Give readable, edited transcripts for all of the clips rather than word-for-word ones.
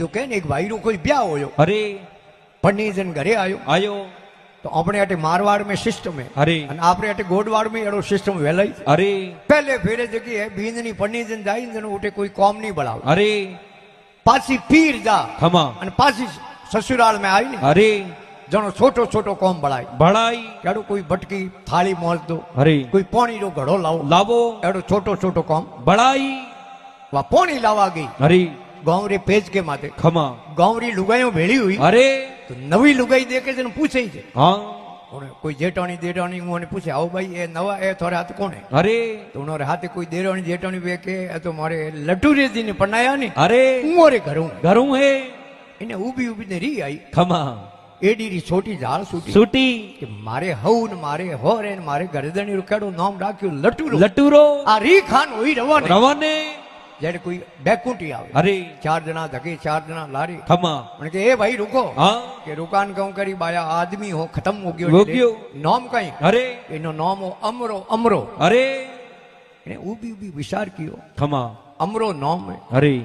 કીધું કે ને એક ભાઈનું કોઈ બ્યાહ હોયો अरे पंडित घरे आयो आयो तो अपने अटे मारवाड़ में सिस्टम है अरे आपने अटे गोडवाड़ में एड़ो सिस्टम वेलाई अरे पहले फेरे जगी है बींदनी पंडित जाई ने उठे कोई कॉम नहीं बढ़ाव अरे पासी पीर जा खमा अने पासी ससुराल में आई ने अरे जनो छोटो छोटो कॉम बढ़ाई बड़ाई एड़ो कोई बटकी थाली मोल दो अरे कोई पानी रो घड़ो लाओ लावो एड़ो छोटो छोटो कॉम बड़ाई वा पानी लावा गई अरे गांवरी पेज के माथे खमा गांवरी लुगाइयों भेड़ी हुई अरे तो नवी लुगाई देखे जन पूछे ही छे हाँ कोई जेठाणी देराणी मुझे पूछे आओ भाई ए नवा ए थोड़े हाथ कौन है अरे तो उन्होंने हाथे कोई देराणी जेठाणी वे के तो मारे लटूरे जी ने पढ़ाया नहीं अरे मोरे घरों घरों है इन्हें उभी उभी ने री आई खमा एडी री छोटी झाड़ सूटी सूटी कि मारे हऊ ने मारे होरे ने मारे गरदनी रुकेड़ो नाम राख्यो लटूरो लटूरो आ री खान हुई रवाने रवाने जैसे कोई बैकुंठी आवे अरे 4 जना धके 4 जना लारी खमा मैंने के ए भाई रुको हाँ के रुकान कहूं करी बाया आदमी हो खत्म हो हो गयो गयो नाम कहीं अरे इनो नाम हो अमरो अमरो अरे इन्हें उभी उभी विचार कियो खमा अमरो नाम है अरे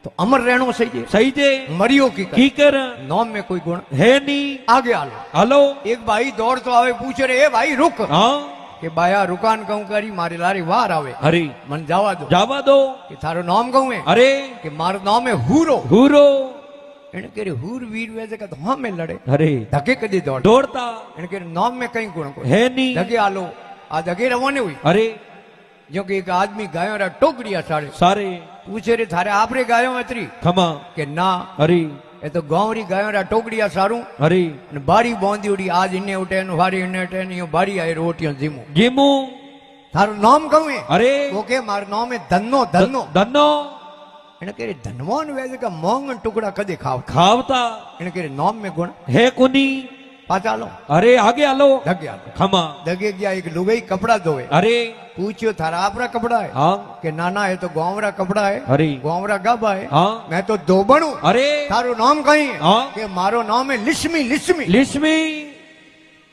तो अमर रहनो सही है सही जे मरियो की कर नाम में कोई गुण है नी आगे आलो हेलो एक भाई दौड़ तो आवे पूछे रे ए भाई रुक हाँ के बाया रुकान कहूं करी मारी लारी वार आवे अरे मन जावा दो जावा दो कि थारो नाम कहूं है अरे कि मारो नाम है हूरो हूरो इन्हें कह हूर वीर वैसे का तो हाँ में लड़े अरे धके कदी दौड़ दौड़ता इन्हें कह नाम में कहीं गुण को है नी धके आलो आ धके रवाने हुई अरे जो कि एक आदमी गायों रा टोकरिया साड़े सारे पूछे रे थारे आपरे गायों अतरी खमा के ना अरे ये तो गांवरी गायों रा टोकरिया सारू अरे ने बारी बांधी उड़ी आज इन्हें उठे ने वारी इन्हें उठे ने यो बारी आई रोटियां जीमो जीमू थारो नाम कहूं है अरे वो के मारो नाम है धन्नो धन्नो धन्नो इन्हें कह धनवान वैसे का मोंगन टुकड़ा कदे खाव खावता इन्हें कह नाम में गुण है कुनी पाचा लो अरे आगे आलो धगे आलो खमा धगे गया एक लुगाई कपड़ा धोए अरे पूछियो थारा आपरा कपड़ा है हाँ के नाना है तो गांवरा कपड़ा है अरे गांवरा गाबा है हाँ मैं तो दोबणू अरे थारो नाम कहीं है हाँ के मारो नाम है लिस्मी लिस्मी लिस्मी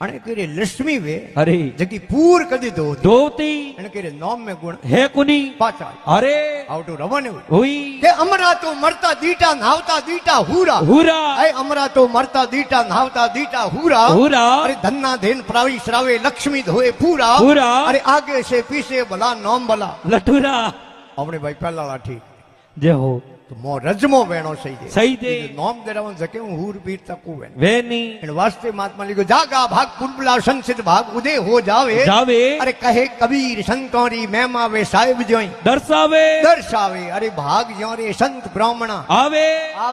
अने करे लिस्मी वे अरे जकी पूर कदी दो दोती अने करे नाम में गुण है कुनी पाचा अरे आउटू रवाने हुई हुई के अमरा तो मरता दीटा नावता दीटा हूरा हुरा ऐ अमरा तो मरता दीटा नावता दीटा हूरा हुरा अरे धन्ना धेन प्रावी श्रावे लक्ष्मी धोए पूरा पूरा अरे आगे से पीछे भला नाम भला लटूरा हमने भाई पहला लाठी जे हो तो मो रजमो वेणो सही दे सही दे नाम दे रवन सके हूर पीर तकू वेण वेनी इन वास्ते महात्मा लिखो जागा भाग पुलबुला संसित भाग उदय हो जावे जावे अरे कहे कबीर संतोरी महिमा वे साहिब जोई दर्शावे दर्शावे अरे भाग जो रे संत ब्राह्मण आवे